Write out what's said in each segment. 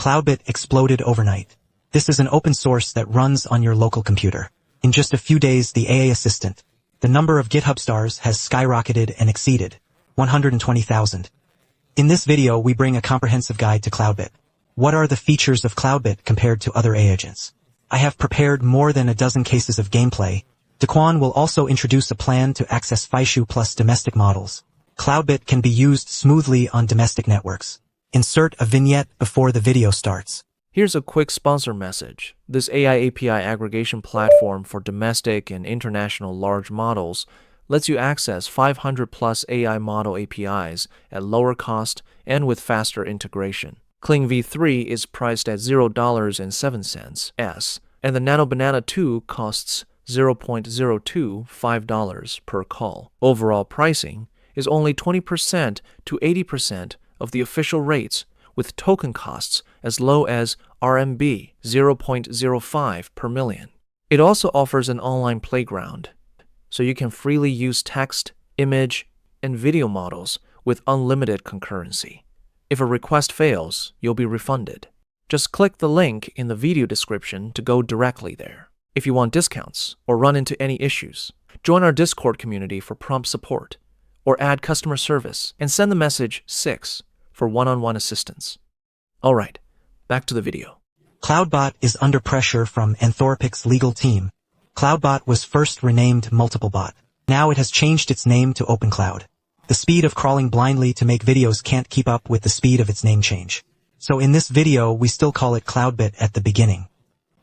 Clawdbot exploded overnight. This is an open source that runs on your local computer. In just a few days, the AI assistant, the number of GitHub stars has skyrocketed and exceeded 120,000. In this video, we bring a comprehensive guide to Clawdbot. What are the features of Clawdbot compared to other AI agents? I have prepared more than a dozen cases of gameplay. Daquan will also introduce a plan to access Faishu plus domestic models. Clawdbot can be used smoothly on domestic networks. Insert a vignette before the video starts. Here's a quick sponsor message. This AIAPI aggregation platform for domestic and international large models lets you access 500 plus AI model APIs at lower cost and with faster integration. Kling v3 is priced at $0.07, and the NanoBanana 2 costs $0.025 per call. Overall pricing is only 20% to 80% of the official rates, with token costs as low as RMB 0.05 per million. It also offers an online playground, so you can freely use text, image, and video models with unlimited concurrency. If a request fails, you'll be refunded. Just click the link in the video description to go directly there. If you want discounts or run into any issues, join our Discord community for prompt support, or add customer service and send the message 6 for one-on-one assistance. Alright, back to the video. Clawdbot is under pressure from Anthropic's legal team. Clawdbot was first renamed Multimodal. Now it has changed its name to OpenClaw. The speed of crawling blindly to make videos can't keep up with the speed of its name change. So in this video, we still call it Clawdbot at the beginning.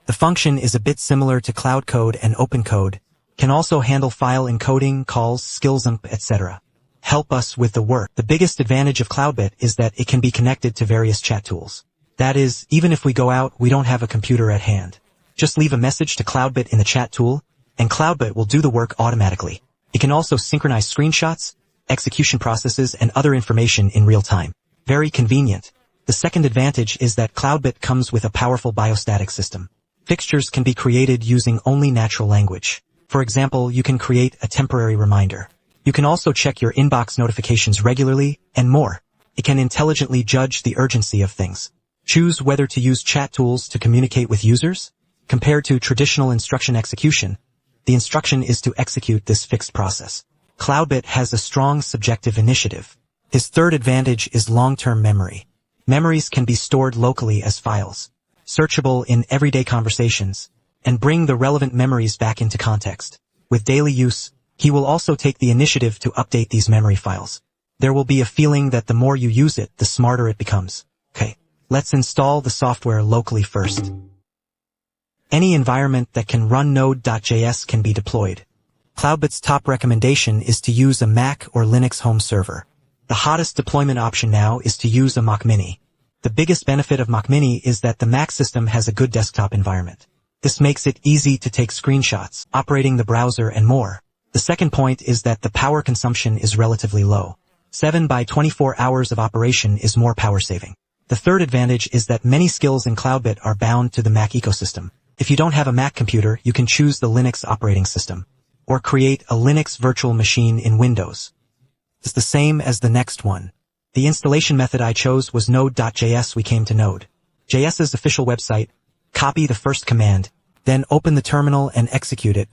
The function is a bit similar to Cloud Code and OpenCode, can also handle file encoding, calls, skillsump, etc. Help us with the work. The biggest advantage of Clawdbot is that it can be connected to various chat tools. That is, even if we go out, we don't have a computer at hand. Just leave a message to Clawdbot in the chat tool, and Clawdbot will do the work automatically. It can also synchronize screenshots, execution processes, and other information in real time. Very convenient. The second advantage is that Clawdbot comes with a powerful biostatic system. Fixtures can be created using only natural language. For example, you can create a temporary reminder. You can also check your inbox notifications regularly, and more. It can intelligently judge the urgency of things. Choose whether to use chat tools to communicate with users. Compared to traditional instruction execution, the instruction is to execute this fixed process. Clawdbot has a strong subjective initiative. His third advantage is long-term memory. Memories can be stored locally as files, searchable in everyday conversations, and bring the relevant memories back into context. With daily use, he will also take the initiative to update these memory files. There will be a feeling that the more you use it, the smarter it becomes. Okay, let's install the software locally first. Any environment that can run Node.js can be deployed. Clawdbot's top recommendation is to use a Mac or Linux home server. The hottest deployment option now is to use a Mac Mini. The biggest benefit of Mac Mini is that the Mac system has a good desktop environment. This makes it easy to take screenshots, operating the browser, and more. The second point is that the power consumption is relatively low. 7 by 24 hours of operation is more power saving. The third advantage is that many skills in Clawdbot are bound to the Mac ecosystem. If you don't have a Mac computer, you can choose the Linux operating system, or create a Linux virtual machine in Windows. It's the same as the next one. The installation method I chose was Node.js. We came to Node.js's official website, copy the first command, then open the terminal and execute it,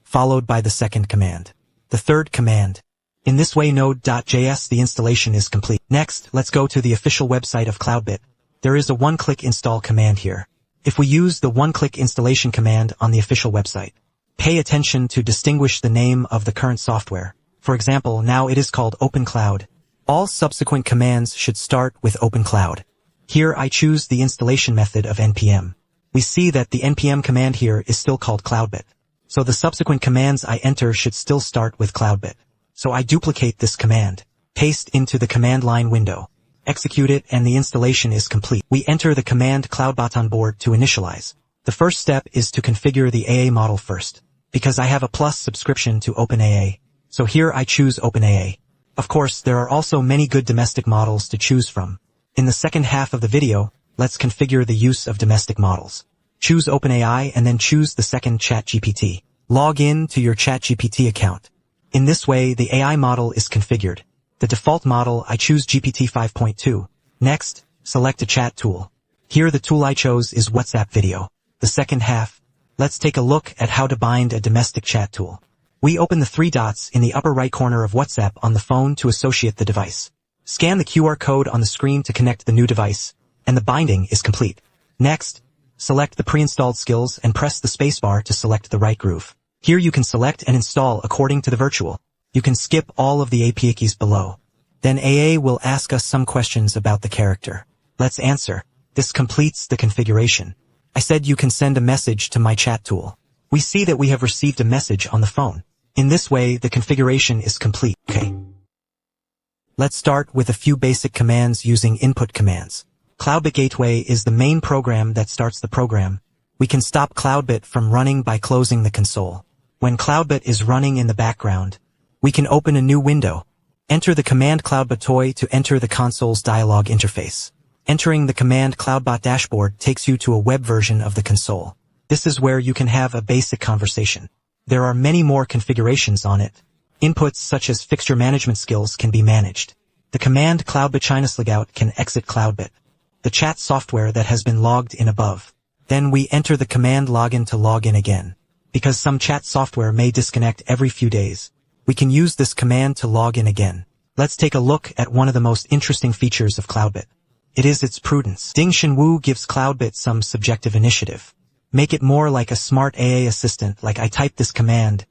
followed by the second command. The third command. In this way, Node.js, the installation is complete. Next, let's go to the official website of Clawdbot. There is a one-click install command here. If we use the one-click installation command on the official website, pay attention to distinguish the name of the current software. For example, now it is called OpenClaw. All subsequent commands should start with OpenClaw. Here I choose the installation method of npm. We see that the npm command here is still called Clawdbot. So the subsequent commands I enter should still start with Clawdbot. So I duplicate this command, paste into the command line window, execute it, and the installation is complete. We enter the command Clawdbot on board to initialize. The first step is to configure the AA model first, because I have a plus subscription to OpenAA. So here I choose OpenAA. Of course, there are also many good domestic models to choose from. In the second half of the video, let's configure the use of domestic models. Choose OpenAI and then choose the second ChatGPT. Log in to your ChatGPT account. In this way, the AI model is configured. The default model, I choose GPT 5.2. Next, select a chat tool. Here the tool I chose is WhatsApp video. The second half, let's take a look at how to bind a domestic chat tool. We open the three dots in the upper right corner of WhatsApp on the phone to associate the device. Scan the QR code on the screen to connect the new device, and the binding is complete. Next, select the pre-installed skills and press the spacebar to select the right groove. Here you can select and install according to the virtual. You can skip all of the API keys below. Then AA will ask us some questions about the character. Let's answer. This completes the configuration. I said you can send a message to my chat tool. We see that we have received a message on the phone. In this way, the configuration is complete. Okay. Let's start with a few basic commands using input commands. Clawdbot Gateway is the main program that starts the program. We can stop Clawdbot from running by closing the console. When Clawdbot is running in the background, we can open a new window. Enter the command Clawdbot toy to enter the console's dialog interface. Entering the command Clawdbot dashboard takes you to a web version of the console. This is where you can have a basic conversation. There are many more configurations on it. Inputs such as fixture management skills can be managed. The command Clawdbot Logout can exit Clawdbot, the chat software that has been logged in above. Then we enter the command login to log in again. Because some chat software may disconnect every few days, we can use this command to log in again. Let's take a look at one of the most interesting features of Clawdbot. It is its prudence. Ding Shenwu gives Clawdbot some subjective initiative. Make it more like a smart AA assistant, like I type this command.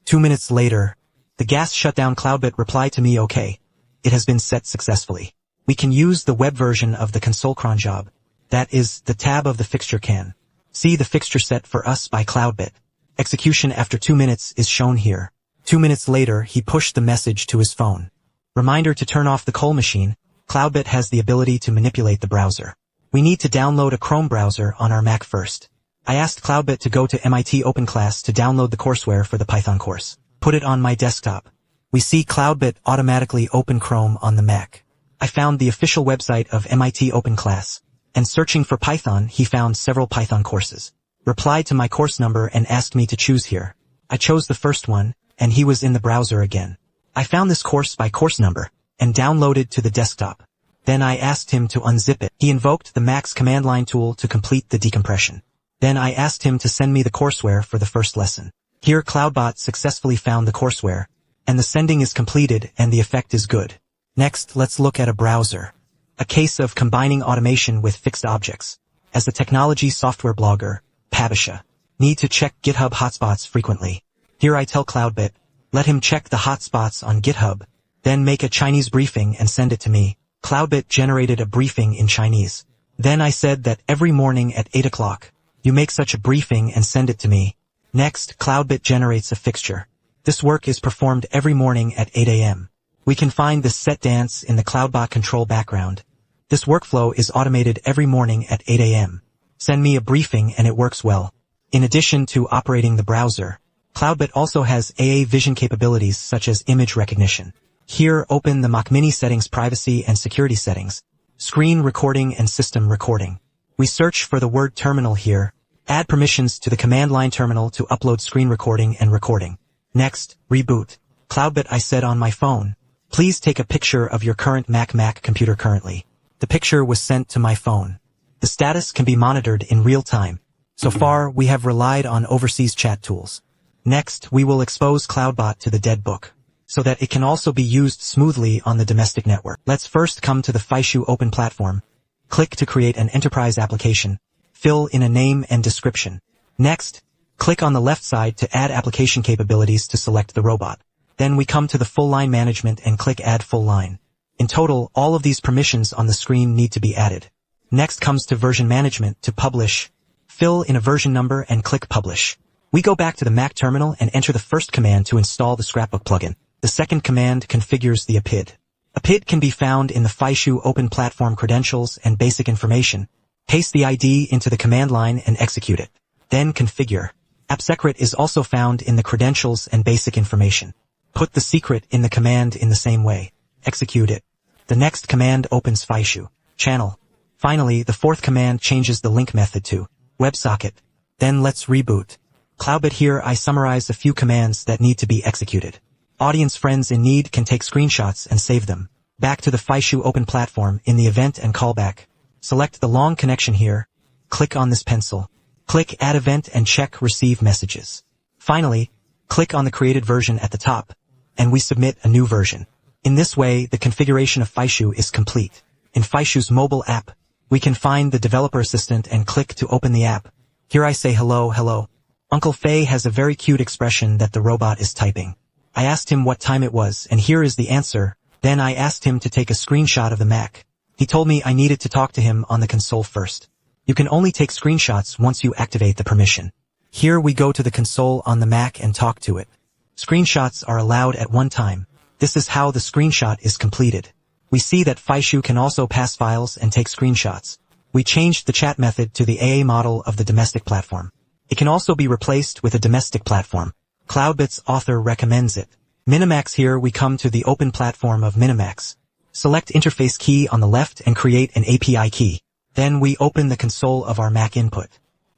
2 minutes later, the gas shutdown Clawdbot replied to me, okay. It has been set successfully. We can use the web version of the console cron job. That is, the tab of the fixture can. See the fixture set for us by Clawdbot. Execution after 2 minutes is shown here. 2 minutes later, he pushed the message to his phone. Reminder to turn off the coal machine. Clawdbot has the ability to manipulate the browser. We need to download a Chrome browser on our Mac first. I asked Clawdbot to go to MIT OpenClass to download the courseware for the Python course. Put it on my desktop. We see Clawdbot automatically open Chrome on the Mac. I found the official website of MIT OpenClass, and searching for Python, he found several Python courses. Replied to my course number and asked me to choose here. I chose the first one, and he was in the browser again. I found this course by course number, and downloaded to the desktop. Then I asked him to unzip it. He invoked the Mac's command line tool to complete the decompression. Then I asked him to send me the courseware for the first lesson. Here Clawdbot successfully found the courseware, and the sending is completed and the effect is good. Next, let's look at a browser. A case of combining automation with fixed objects. As a technology software blogger, Pabisha, need to check GitHub hotspots frequently. Here I tell Clawdbot, let him check the hotspots on GitHub, then make a Chinese briefing and send it to me. Clawdbot generated a briefing in Chinese. Then I said that every morning at 8 o'clock, you make such a briefing and send it to me. Next, Clawdbot generates a fixture. This work is performed every morning at 8 a.m. We can find the set dance in the Clawdbot control background. This workflow is automated every morning at 8 a.m. Send me a briefing and it works well. In addition to operating the browser, Clawdbot also has AA vision capabilities such as image recognition. Here open the Mac Mini settings, privacy and security settings, screen recording and system recording. We search for the word terminal here, add permissions to the command line terminal to upload screen recording and recording. Next, reboot. Clawdbot, I said on my phone, please take a picture of your current Mac computer currently. The picture was sent to my phone. The status can be monitored in real time. So far, we have relied on overseas chat tools. Next, we will expose Clawdbot to the dead book, so that it can also be used smoothly on the domestic network. Let's first come to the Faishu Open Platform. Click to create an enterprise application. Fill in a name and description. Next, click on the left side to add application capabilities to select the robot. Then we come to the full line management and click add full line. In total, all of these permissions on the screen need to be added. Next comes to version management to publish. Fill in a version number and click publish. We go back to the Mac terminal and enter the first command to install the Scrapbook plugin. The second command configures the APID. APID can be found in the Faishu Open Platform credentials and basic information. Paste the ID into the command line and execute it. Then configure. App secret is also found in the credentials and basic information. Put the secret in the command in the same way. Execute it. The next command opens Faishu channel. Finally, the fourth command changes the link method to WebSocket. Then let's reboot. Clawdbot, here I summarize a few commands that need to be executed. Audience friends in need can take screenshots and save them. Back to the Faishu Open Platform in the event and callback. Select the long connection here. Click on this pencil. Click Add Event and check Receive Messages. Finally, click on the created version at the top, and we submit a new version. In this way, the configuration of Faishu is complete. In Faishu's mobile app, we can find the developer assistant and click to open the app. Here I say hello, hello. Uncle Faye has a very cute expression that the robot is typing. I asked him what time it was, and here is the answer. Then I asked him to take a screenshot of the Mac. He told me I needed to talk to him on the console first. You can only take screenshots once you activate the permission. Here we go to the console on the Mac and talk to it. Screenshots are allowed at one time. This is how the screenshot is completed. We see that Faishu can also pass files and take screenshots. We changed the chat method to the AA model of the domestic platform. It can also be replaced with a domestic platform. Clawdbot's author recommends it. Minimax. Here we come to the open platform of Minimax. Select interface key on the left and create an API key. Then we open the console of our Mac input.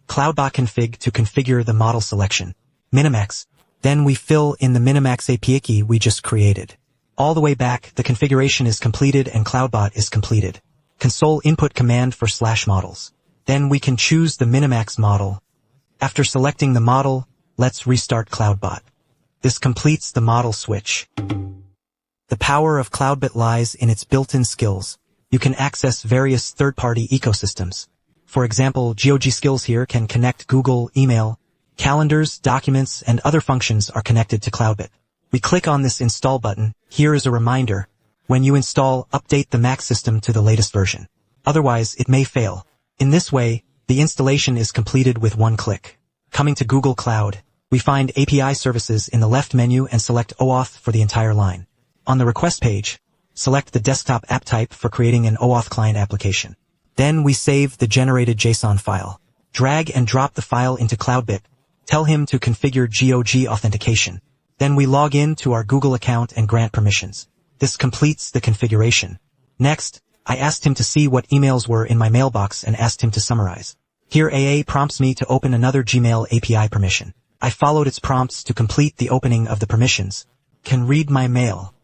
Clawdbot config to configure the model selection. Minimax. Then we fill in the Minimax API key we just created. All the way back, the configuration is completed and Clawdbot is completed. Console input command for /models. Then we can choose the Minimax model. After selecting the model, let's restart Clawdbot. This completes the model switch. The power of Clawdbot lies in its built-in skills. You can access various third-party ecosystems. For example, GOG skills here can connect Google, email, calendars, documents, and other functions are connected to Clawdbot. We click on this install button. Here is a reminder. When you install, update the Mac system to the latest version. Otherwise, it may fail. In this way, the installation is completed with one click. Coming to Google Cloud, we find API services in the left menu and select OAuth for the entire line. On the request page, select the desktop app type for creating an OAuth client application. Then we save the generated JSON file. Drag and drop the file into Clawdbot. Tell him to configure GOG authentication. Then we log in to our Google account and grant permissions. This completes the configuration. Next, I asked him to see what emails were in my mailbox and asked him to summarize. Here AA prompts me to open another Gmail API permission. I followed its prompts to complete the opening of the permissions. Can read my mail.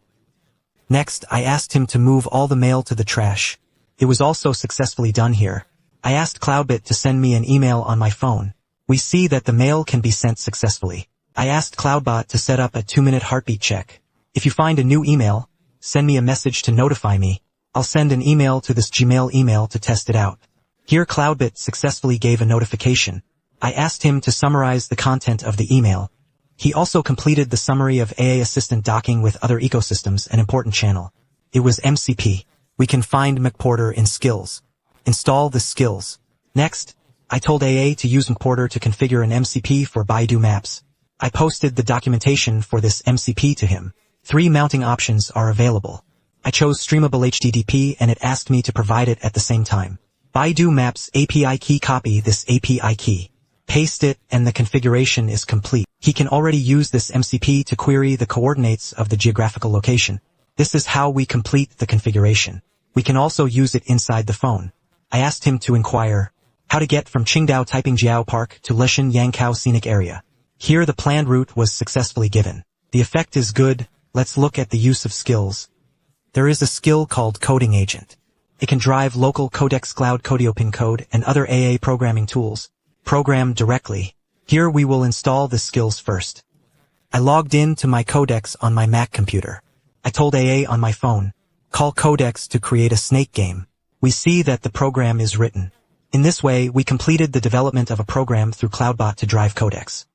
Next, I asked him to move all the mail to the trash. It was also successfully done here. I asked Clawdbot to send me an email on my phone. We see that the mail can be sent successfully. I asked Clawdbot to set up a 2-minute heartbeat check. If you find a new email, send me a message to notify me. I'll send an email to this Gmail email to test it out. Here Clawdbot successfully gave a notification. I asked him to summarize the content of the email. He also completed the summary of AA Assistant docking with other ecosystems and important channel. It was MCP. We can find McPorter in skills. Install the skills. Next, I told AA to use McPorter to configure an MCP for Baidu Maps. I posted the documentation for this MCP to him. 3 mounting options are available. I chose Streamable HTTP and it asked me to provide it at the same time. Baidu Maps API key. Copy this API key. Paste it and the configuration is complete. He can already use this MCP to query the coordinates of the geographical location. This is how we complete the configuration. We can also use it inside the phone. I asked him to inquire how to get from Qingdao Taiping Jiao Park to Leshan Yangkao Scenic Area. Here the planned route was successfully given. The effect is good. Let's look at the use of skills. There is a skill called Coding Agent. It can drive local Codex Cloud Codiopin code and other AA programming tools. Program directly. Here we will install the skills first. I logged in to my Codex on my Mac computer. I told AA on my phone, call Codex to create a snake game. We see that the program is written. In this way, we completed the development of a program through Clawdbot to drive Codex.